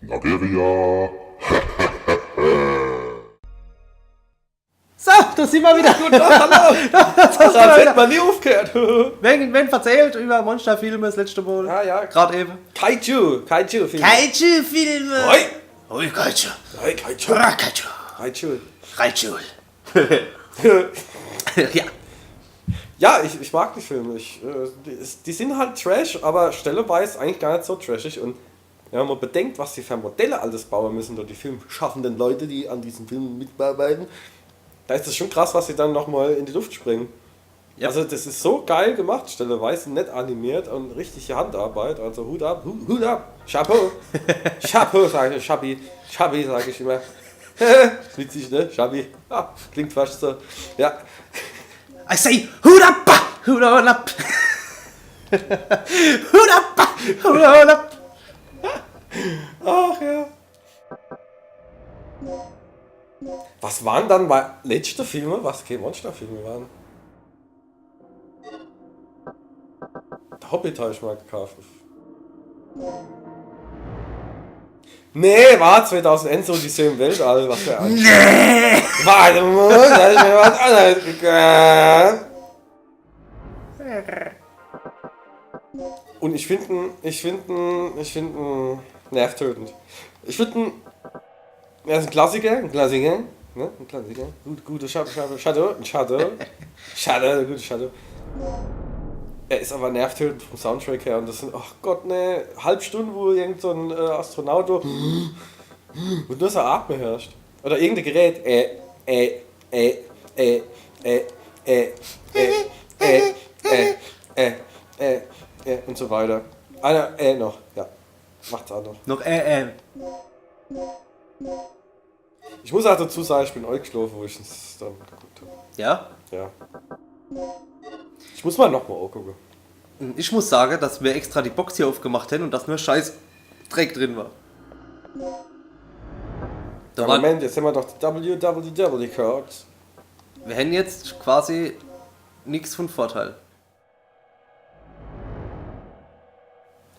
Nageria. So, da sind wir wieder. Hallo! Das hätte man nie aufgehört. Wenn erzählt über Monsterfilme das letzte Mal. Ja. Gerade eben. Kaiju-Film. Kaiju-Filme. Oi! Oi, Kaiju. Oi, Kaiju. Kaiju. Kaiju. Kaiju. Ja. Ja, ich mag die Filme. Die sind halt Trash, aber stelleweise eigentlich gar nicht so trashig. Und wenn man bedenkt, was die für Modelle alles bauen müssen, oder die filmschaffenden Leute, die an diesen Filmen mitarbeiten, da ist es schon krass, was sie dann nochmal in die Luft springen. Ja. Also das ist so geil gemacht, stelleweise nett animiert und richtige Handarbeit. Also Hut ab, Hut ab, Chapeau. Chapeau sage ich, Chabi sage ich immer. Witzig, ne? Chabi. Ja, klingt fast so. Ja. I say, Hut ab! Hut ab! Hut ab! Hut ab! Ach ja. Was waren dann mal letzte Filme, was keine Monsterfilme waren? Der Hobbit habe ich mal gekauft. Nee, war 2001 so die im Weltall, was der eigentlich. Nee! Warte mal, da ist mir was anderes gegangen. Und ich finde nervtötend. Ich finde er ist ein Klassiker. Ne? Ein Klassiker. Gute Shadow. Gute Shadow. Er ist aber nervtötend vom Soundtrack her und das sind, ach Gott, ne, halb Stunde, wo irgend so ein Astronaut und nur so Atmen herrscht. Oder irgendein Gerät, und so weiter. Einer, noch, ja. Macht's auch noch. Noch, Ich muss auch dazu sagen, ich bin eingeschlafen, wo ich es dann geguckt habe. Ja? Ja. Ich muss mal nochmal angucken. Ich muss sagen, dass wir extra die Box hier aufgemacht hätten und dass nur scheiß Dreck drin war. Ja, Moment, jetzt haben wir doch die WWW-Cards. Wir hätten jetzt quasi nichts von Vorteil.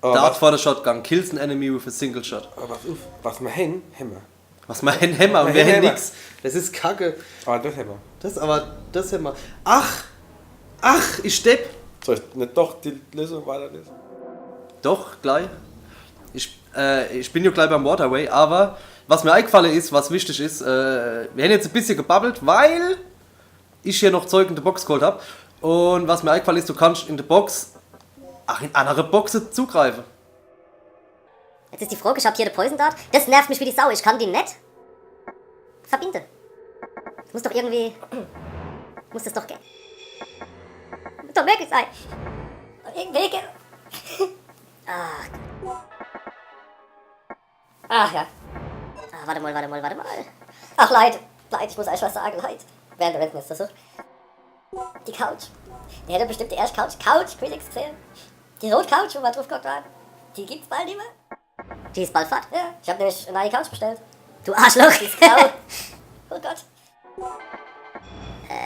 Dart for the Shotgun, kills an enemy with a single shot. Aber was wir haben, haben wir. Was wir haben und wir haben nix. Das ist Kacke. Aber das haben wir. Das haben wir. Ach, ich stepp. Soll ich nicht doch die Lösung weiterlesen? Doch, gleich. Ich bin ja gleich beim Waterway, aber was mir eingefallen ist, was wichtig ist, wir haben jetzt ein bisschen gebabbelt, weil ich hier noch Zeug in der Box geholt habe. Und was mir eingefallen ist, du kannst in der Box in andere Boxen zugreifen. Jetzt ist die Frage, ich hab hier den Poison Dart. Das nervt mich wie die Sau, ich kann die nicht verbinden. Das muss doch irgendwie... muss das doch gehen. Muss doch möglich sein. Irgendwie gehen. Ach ja. Warte mal. Ach Leute, ich muss euch was sagen, Leute. Während ist das so. Die Couch. Die hätte bestimmt die erste Couch Critics gesehen. Die Rot-Couch, wo wir drauf geguckt haben. Die gibt's bald nicht mehr. Die ist bald fort? Ja. Ich hab nämlich eine neue Couch bestellt. Du Arschloch! Die ist grau. Oh Gott.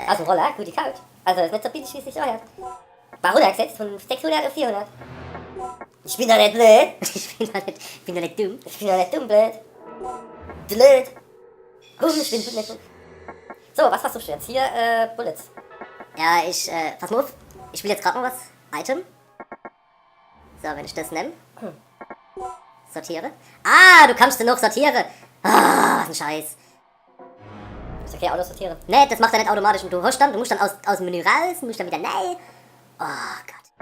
Also Roller, gut, die Couch. Also ist nicht so billig, wie es sich anhört. War runtergesetzt von 600 auf 400. Ich bin doch nicht blöd. Ich bin doch nicht dumm. Ich bin doch nicht dumm, blöd. Blöd. Ich bin nicht dumm. So, was versuchst du jetzt? Hier, Bullets. Ja, pass mal auf. Ich will jetzt gerade mal was. Item. So, wenn ich das nehme. Sortiere. Du kannst den noch sortieren. Was ein Scheiß. Ist okay, Auto sortieren. Nee, das macht er nicht automatisch. Und du musst dann aus dem Menü raus, musst dann wieder nein. Oh Gott.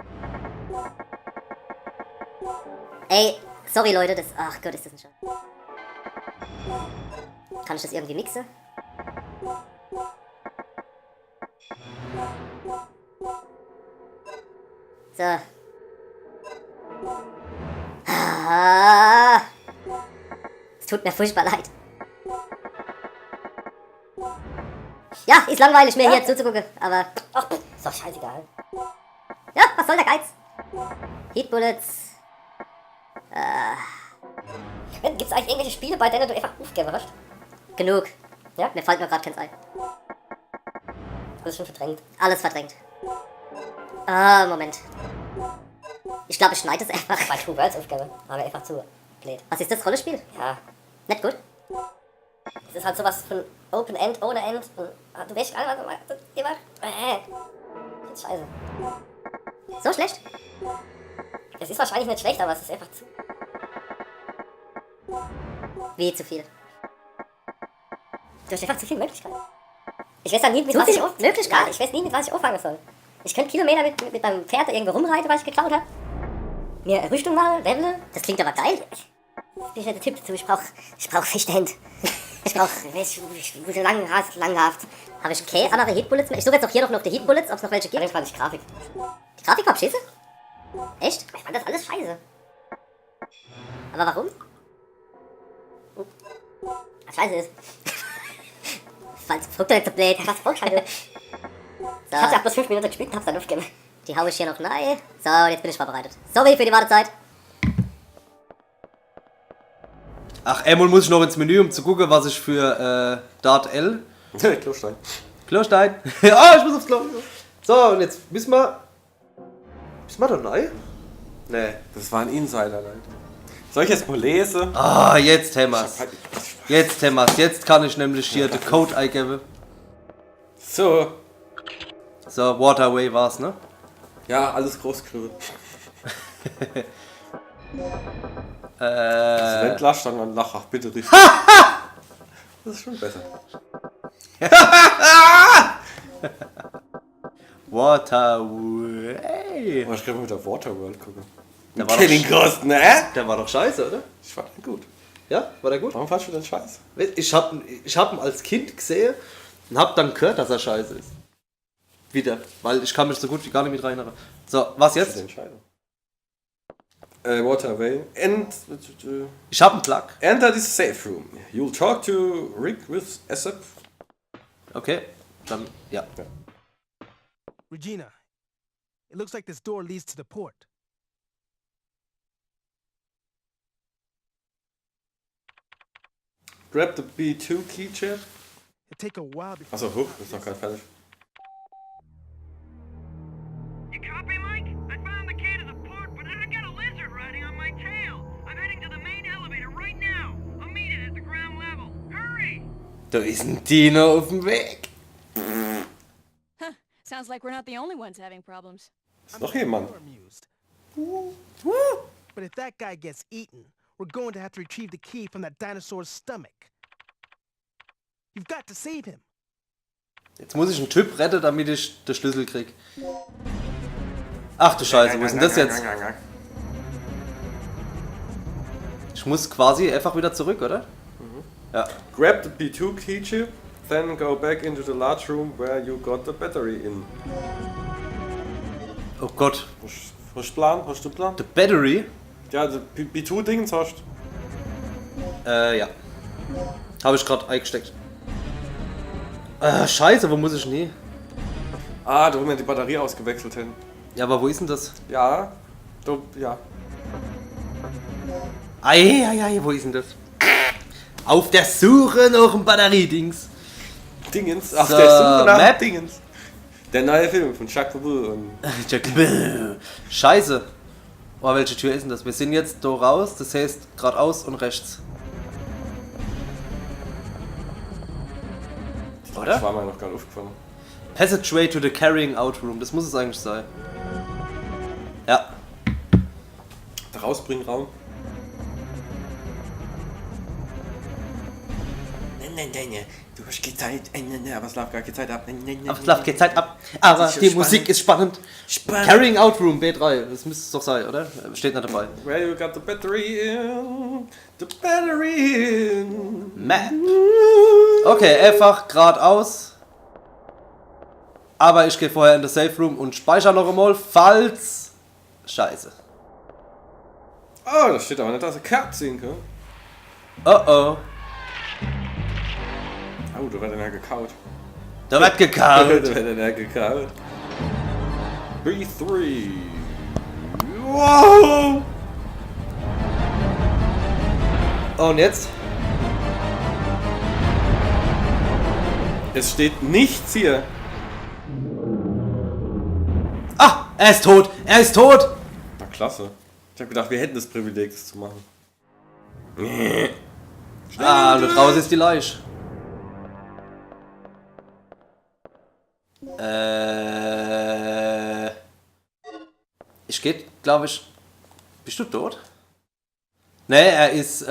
Ey, sorry Leute, ach Gott, ist das ein Scheiß. Kann ich das irgendwie mixen? So. Es tut mir furchtbar leid. Ja, ist langweilig, mir hier zuzugucken, aber... Ach, ist doch scheißegal. Ja, was soll der Geiz? Heatbullets. Gibt's eigentlich irgendwelche Spiele, bei denen du einfach aufgeben hast? Genug. Ja? Mir fällt nur gerade keins ein. Das ist schon verdrängt. Alles verdrängt. Moment. Ich glaube, ich schneide es einfach. Bei True Worlds Aufgabe. Aber einfach zu. Blöd. Was ist das Rollenspiel? Ja. Nicht gut. Es ist halt sowas von Open End, ohne End. Und, du weißt gar nicht, was du immer. Scheiße. So schlecht? Es ist wahrscheinlich nicht schlecht, aber es ist einfach zu. Wie zu viel? Du hast einfach zu viele Möglichkeiten. Ich weiß ja nie, mit was ich Möglichkeiten? Ich weiß nie, mit was ich auffangen soll. Ich könnte Kilometer mit meinem Pferd irgendwo rumreiten, was ich geklaut habe. Mir Rüstung mal, Level. Das klingt aber geil. Ich bin ja der Typ dazu, ich brauch feste Hände. Ich muss langhaft. Habe ich keine andere Heatbullets mehr? Ich suche jetzt auch hier noch die Heatbullets, ob es noch welche gibt. Das war die Grafik. Die Grafik war beschissen? Echt? Ich fand das alles scheiße. Aber warum? Was scheiße ist. Falls Frucht nicht so blöd. Was Fruchtscheiße? So. Ich hab's ja bloß 5 Minuten gespielt und hab's dann aufgegeben. Die hau ich hier noch rein. So, jetzt bin ich vorbereitet. Sorry für die Wartezeit. Ach, einmal muss ich noch ins Menü, um zu gucken, was ich für Dart L. Klostein. Klostein. Ah, ich muss aufs Klo. So, und jetzt müssen wir. Ist wir da neu? Nee. Das war ein Insider, Leute. Soll ich jetzt mal lesen? Ah, jetzt hämmer's. Jetzt hämmer's. Jetzt kann ich nämlich hier den Code eingeben. So. So, Waterway war's, ne? Ja, alles groß geschrieben. Wenn Lasch, dann lach, ach, bitte richtig. Das ist schon besser. Waterway. Aber ich kann mal mit der Waterworld gucken. Der war, Kevin Costner, der war doch scheiße, oder? Ich fand ihn gut. Ja, war der gut? Warum fandst du den Scheiß? Ich hab ihn als Kind gesehen und hab dann gehört, dass er scheiße ist. Wieder, weil ich kann mich so gut wie gar nicht mit reinhören. So, was jetzt? Waterway. Ich hab einen Plug. Enter the safe room. You'll talk to Rick with ASAP. Okay, dann, ja. Regina, it looks like this door leads to the port. Grab the B2 keychain. It'll take a while before. Achso, hoch, ist noch gerade fertig. You copy, Mike? I found the key to the port, but I got a lizard riding on my tail. I'm heading to the main elevator right now. I'll meet it at the ground level. Hurry! Da ist ein Dino auf dem Weg. Huh. Sounds like we're not the only ones having problems. Ist noch jemand? More amused. But if that guy gets eaten, we're going to have to retrieve the key from that dinosaur's stomach. You've got to save him. Jetzt muss ich einen Typ retten, damit ich den Schlüssel krieg. Ach du Scheiße, wo ist denn das jetzt? Ich muss quasi einfach wieder zurück, oder? Ja. Grab the B2 keychip, then go back into the large room where you got the battery in. Oh Gott. Hast du Plan? Hast du Plan? The Battery? Ja, das B2-Ding hast du. Ja. Habe ich gerade eingesteckt. Scheiße, wo muss ich denn hin? Ah, da wo wir die Batterie ausgewechselt haben. Ja, aber wo ist denn das? Ja, ja. Ei, wo ist denn das? Auf der Suche nach dem Batteriedings. Dingens, auf So, der Suche nach Map. Dingens. Der neue Film von Jacques Debut und... Scheiße. Oh, welche Tür ist denn das? Wir sind jetzt da raus, das heißt geradeaus und rechts. Oder? Das war mir noch gar nicht aufgefallen. Passageway to the Carrying Out Room, das muss es eigentlich sein. Ja. Der Rausbringraum. Nein, du hast keine Zeit. Aber es läuft gar keine Zeit ab. Aber es läuft keine Zeit ab. Aber Das ist die schon Musik ist spannend. Spannend. Carrying Out Room B3, das müsste es doch sein, oder? Steht nicht dabei. Where you got the battery in? The battery in. Map. Okay, einfach geradeaus. Aber ich gehe vorher in das Safe Room und speichere noch einmal, falls... Scheiße. Oh, da steht aber nicht, dass er Cutscene kann. Oh oh. Oh, da wird er gekaut. Da wird Da gekaut. wird er gekaut. B3. Wow! Und jetzt? Es steht nichts hier. Ah, er ist tot. Er ist tot. Na klasse. Ich hab gedacht, wir hätten das Privileg, das zu machen. Ah, da draußen ist die Leiche. Ich geht, glaube ich. Bist du tot? Nee, er ist,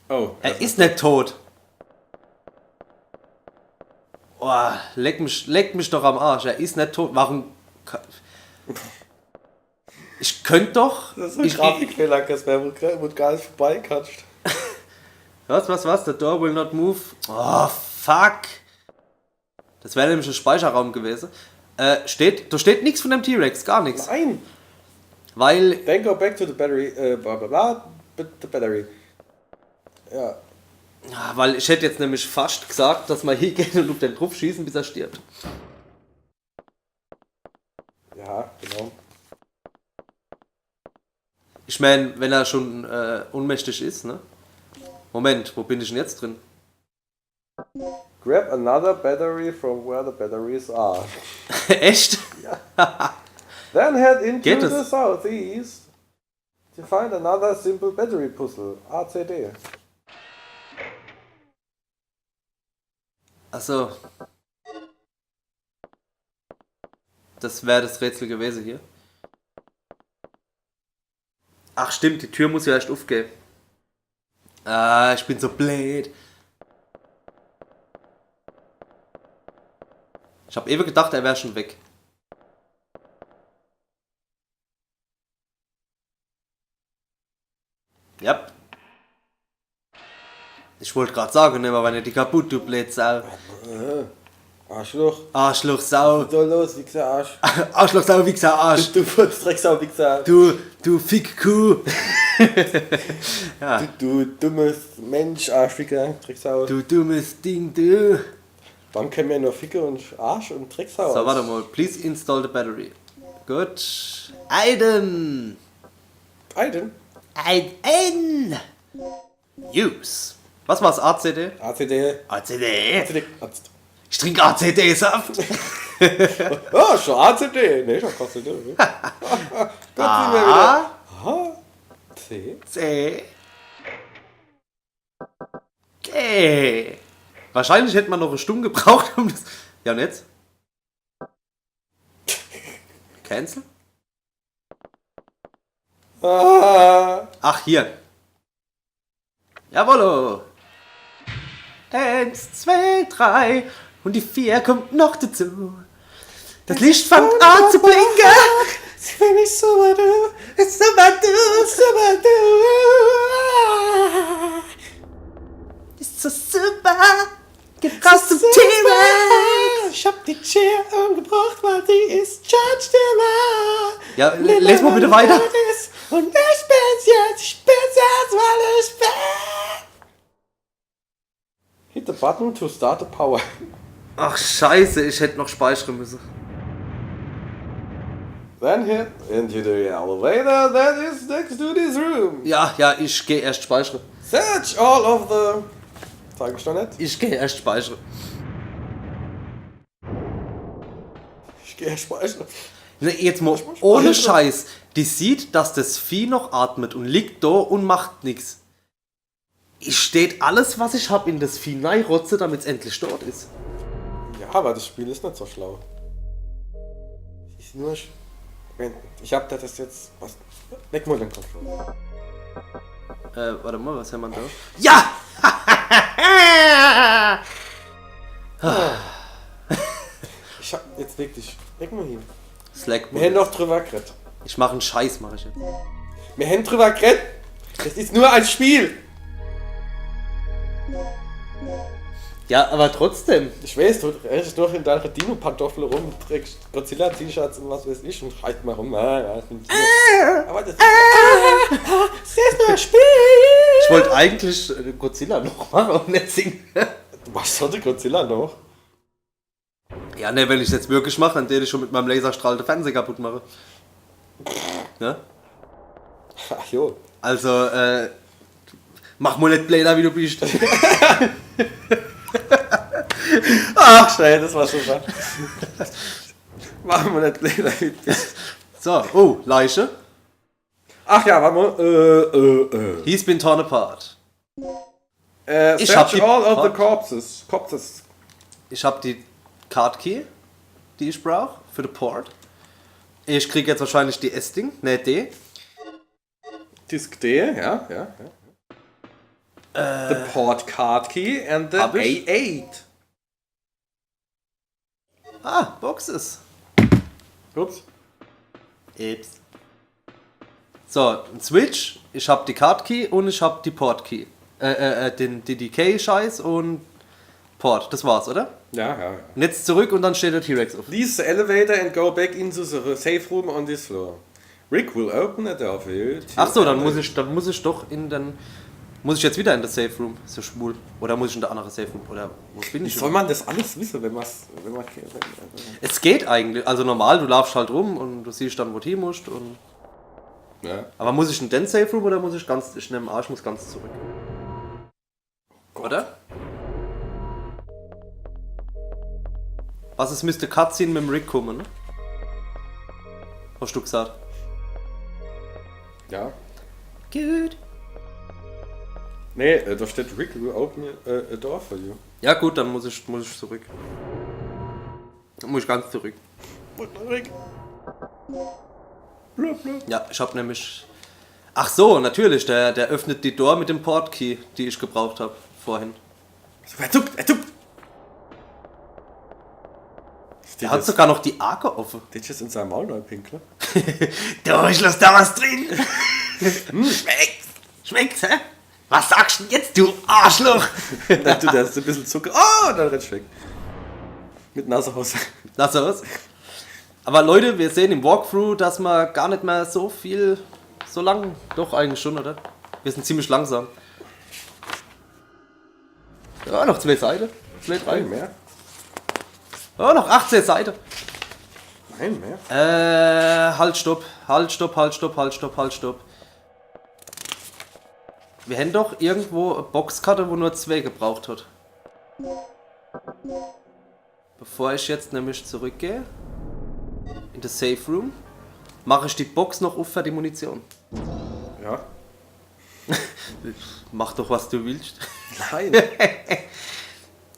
Oh. er ist nicht tot. Oh, leck mich doch am Arsch. Er ist nicht tot. Warum? Ich könnte doch. Das ist ein ich, Grafikfehler, Kasper, wo gar nicht vorbeikatscht. Was? The door will not move. Oh, fuck. Das wäre nämlich ein Speicherraum gewesen. Da steht nichts von dem T-Rex, gar nichts. Nein! Weil, Then go back to the battery, bla bla bla, the battery. Ja. weil ich hätte jetzt nämlich fast gesagt, dass wir hier gehen und auf den drauf schießen, bis er stirbt. Ja, genau. Ich meine, wenn er schon ohnmächtig ist, ne? Moment, wo bin ich denn jetzt drin? Grab another battery from where the batteries are. Echt? Then head into Geht the es? southeast to find another simple battery puzzle. ACD. Achso. Das wäre das Rätsel gewesen hier. Ach stimmt, die Tür muss ja erst aufgehen. Ah, ich bin so blöd. Ich habe ewig gedacht, er wäre schon weg. Ja. Ich wollte gerade sagen, nehmen wir aber nicht die kaputt, du Blödsau. Arschloch. Arschloch, Sau. So los, Wichser, Arsch. Arschloch, Sau, Wichser, Arsch. Du Drecksau, Wichser. Du Fickkuh. Du dummes Mensch, Arschficker, Drecksau. Du dummes Ding, du. Warum kennen wir nur Ficke und Arsch und Drecksau? So, warte mal. Please install the battery. Gut. Aiden. Aiden? Aiden. Use. Was war's? ACD? ACD. ACD. ACD. Ich trinke ACD-Saft. Oh, schon ACD. Nee, schon ACD. Gott, sind wir wieder. Aha. C. C. G. Wahrscheinlich hätte man noch eine Stunde gebraucht, um das... Ja, und jetzt? Cancel? Ah. Ach, hier. Jawollo. 1, 2, 3 und die 4 kommt noch dazu. Das Licht fängt an zu blinken. Wenn ich so mal du. Super du. Ist so super. Geht raus zum Thema. Ich hab die Chair umgebracht, weil die ist charged immer. Ja, les mal bitte weiter. Und ich bin's jetzt, weil ich bin. Hit the button to start the power. Ach scheiße, ich hätte noch speichern müssen. Then hit into the elevator that is next to this room. Ja, ich gehe erst speichern. Search all of the... Sag ich doch nicht? Ich gehe erst speichern. Ich gehe speichern. Ne, jetzt mal ohne Scheiß. Die sieht, dass das Vieh noch atmet und liegt da und macht nichts. Ich steht alles, was ich hab, in das Vieh reinrotze, damit es endlich dort ist. Ja, aber das Spiel ist nicht so schlau. Ist nur... Ich hab das jetzt... Was? Leg mal den Controller. Warte mal, was haben wir da? Ja! Ich hab jetzt wirklich... Leg mal hin. Slack. Wir haben noch drüber geredet. Ich mache einen Scheiß, mache ich jetzt. Wir haben drüber geredet. Das ist nur ein Spiel. Ja, aber trotzdem. Ich weiß, du rennst durch in deiner Dino-Pantoffel rum, trägst Godzilla-T-Shirts und was weiß ich und schreit mal rum. Aber das ist nur ein Spiel. Ich wollte eigentlich Godzilla noch machen und nicht singen. Du machst heute Godzilla noch? Ja, ne, wenn ich es jetzt wirklich mache, dann würde ich schon mit meinem Laserstrahl den Fernseher kaputt machen. Ne? Ach jo. Also, mach mal nicht Bläder, wie du bist. Ach, scheiße, das war super. Machen wir nicht leider. So, oh, Leiche. Ach ja, warte mal. He's been torn apart. Ich Search hab die- all of the was? corpses. Ich habe die Card Key, die ich brauche für den Port. Ich kriege jetzt wahrscheinlich die S-Ding, ne D. Disk D, ja. The port card key and the Hab ich? A8. Ah, Boxes. Ups. Eps. So, ein Switch, ich habe die Card Key und ich habe die Port Key. Den DDK-Scheiß und Port, das war's, oder? Ja. Und jetzt zurück und dann steht der T-Rex auf. Leave the elevator and go back into the safe room on this floor. Rick will open the door for you. Ach so, dann muss ich doch in den... Muss ich jetzt wieder in der Safe Room? Ist ja schwul. Oder muss ich in der andere Safe Room? Oder wo bin Wie ich? soll man das alles wissen, wenn man Es geht eigentlich. Also normal, du laufst halt rum und du siehst dann, wo du hin musst. Und ja. aber muss ich in den Safe Room oder muss ich ganz... Ich nehme Arsch, muss ganz zurück. Oder? Was ist müsste Cutscene mit dem Rick kommen, ne? Hast du gesagt? Ja. Gut. Nee, da steht Rick will open a door for you. Ja gut, dann muss ich zurück. Dann muss ich ganz zurück. Rick. Blub, blub. Ja, ich hab nämlich... Ach so, natürlich, der öffnet die Door mit dem Portkey, die ich gebraucht habe vorhin. Er zuckt! Der hat sogar noch die Arke offen. Der ist jetzt in seinem Maul neu pinkeln. Du, ich lass da was drin. Schmeckt's? Schmeckt's, hä? Was sagst du denn jetzt, du Arschloch? Dann tut er ein bisschen Zucker. Oh, dann rennt weg. Mit Nasehose. Lass was. Aber Leute, wir sehen im Walkthrough, dass man gar nicht mehr so lang, doch eigentlich schon, oder? Wir sind ziemlich langsam. Ja, noch 2 Seiten. 2, 3 Nein, mehr. Oh, noch 18 Seiten. Nein, mehr. Halt, stopp. Wir haben doch irgendwo eine Boxkarte, wo nur 2 gebraucht hat. Bevor ich jetzt nämlich zurückgehe in das Safe Room, mache ich die Box noch auf für die Munition. Ja. Mach doch, was du willst. Nein.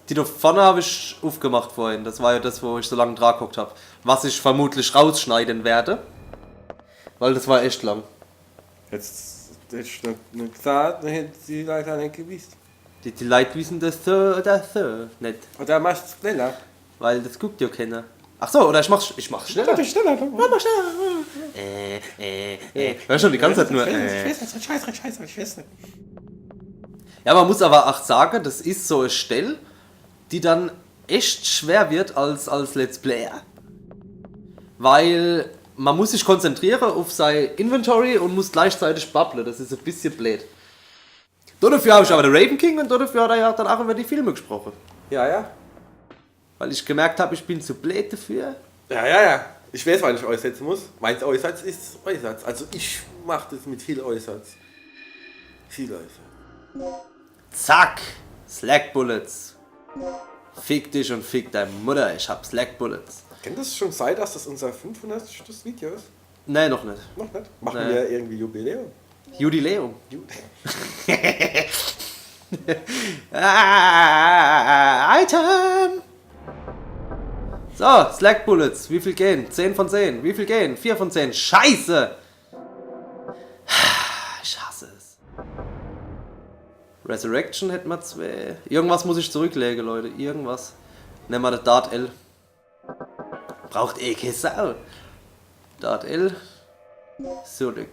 Die da vorne habe ich aufgemacht vorhin. Das war ja das, wo ich so lange dran geguckt habe. Was ich vermutlich rausschneiden werde. Weil das war echt lang. Jetzt hättest du nicht gesagt, dann hätten die Leute nicht gewusst. Die Leute wissen das so oder so nicht. Oder machst du schneller? Weil das guckt ja keiner. Ach so, oder ich mach schneller. Schneller. Hör schon die ganze Zeit nur. Ich weiß nicht. Ja, man muss aber auch sagen, das ist so eine Stelle, die dann echt schwer wird als Let's Player. Weil man muss sich konzentrieren auf sein Inventory und muss gleichzeitig babbeln. Das ist ein bisschen blöd. Dafür habe ich aber den Raven King und dafür hat er ja dann auch über die Filme gesprochen. Ja. Weil ich gemerkt habe, ich bin zu blöd dafür. Ja. Ich weiß, wann ich äußern muss. Mein Äußerz ist Äußerz. Also ich mache das mit viel Äußerz. Zack! Slack Bullets. Fick dich und fick deine Mutter, ich hab Slack Bullets. Kennt das schon sein, dass das unser 500. Video ist? Nee, noch nicht. Noch nicht? Machen Nee. wir irgendwie Jubiläum? Jubiläum. Item! So, Slack Bullets. Wie viel gehen? 10 von 10. Wie viel gehen? 4 von 10. Scheiße! Ich hasse es. Resurrection hätten wir 2. Irgendwas muss ich zurücklegen, Leute. Irgendwas. Nehmen wir das Dart L. Braucht keine Sau. Dart L. Zurück.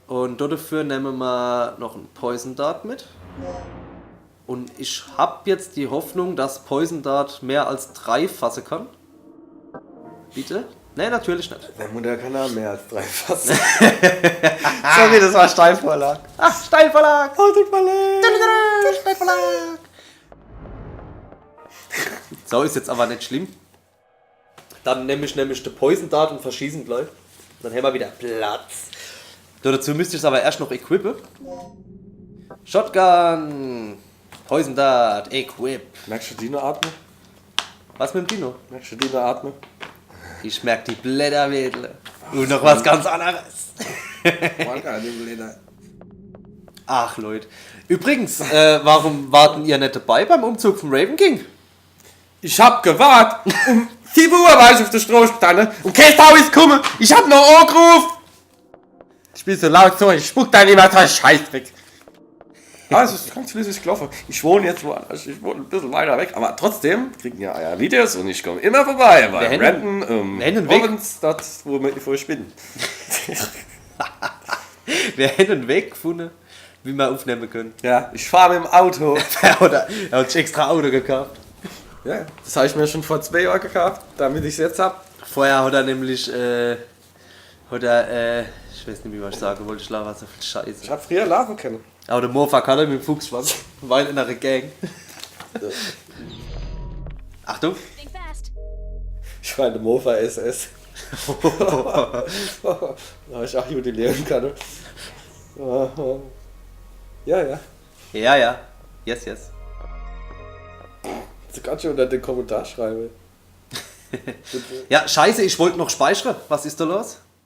Und dafür nehmen wir noch einen Poison Dart mit. Und ich habe jetzt die Hoffnung, dass Poison Dart mehr als 3 fassen kann. Bitte? Ne, natürlich nicht. Der Mutter kann auch mehr als 3 fassen. Sorry, das war Steilvorlag. Ach, Steilverlag! Steilvorlag! So, ist jetzt aber nicht schlimm. Dann nehme ich nämlich den Poison Dart und verschießen gleich. Dann haben wir wieder Platz. Dazu müsste ich es aber erst noch equippen. Shotgun! Poison Dart, equip. Merkst du Dino atmen? Was mit dem Dino? Merkst du Dino atmen? Ich merke die Blätterwedel. Und noch was ganz anderes. War geil, Leder. Ach, Leute. Übrigens, warum warten ihr nicht dabei beim Umzug vom Raven King? Ich hab gewartet. Um 7 Uhr war ich auf der Straße gestanden. Und kein Sau ist gekommen. Ich hab noch angerufen. Ich bin so laut so, ich spuck da niemand Scheiß weg. Ja, es ist ganz flüssig gelaufen. Ich wohne jetzt woanders, ich wohne ein bisschen weiter weg, aber trotzdem kriegen ja euer Videos und ich komme immer vorbei. Bei Brandon, Robbins, das, wo ich bin. Wir hätten einen Weg gefunden, wie wir aufnehmen können. Ja, ich fahre mit dem Auto. Oder er hat sich extra Auto gekauft. Ja, das habe ich mir schon vor 2 Jahren gekauft, damit ich es jetzt habe. Vorher hat er nämlich, ich weiß nicht, wie man sagen wollte, ich laufe so viel Scheiße. Ich habe früher laufen können. Aber der Mofa kann er mit dem Fuchsschwanz, weil in einer Gang. Achtung! Think fast. Ich war in der Mofa SS. Da habe ich auch jubilieren können. Ja, ja. Ja, ja. Yes, yes. Du kannst schon unter den Kommentar schreiben. Ja, scheiße, ich wollte noch speichern. Was ist da los?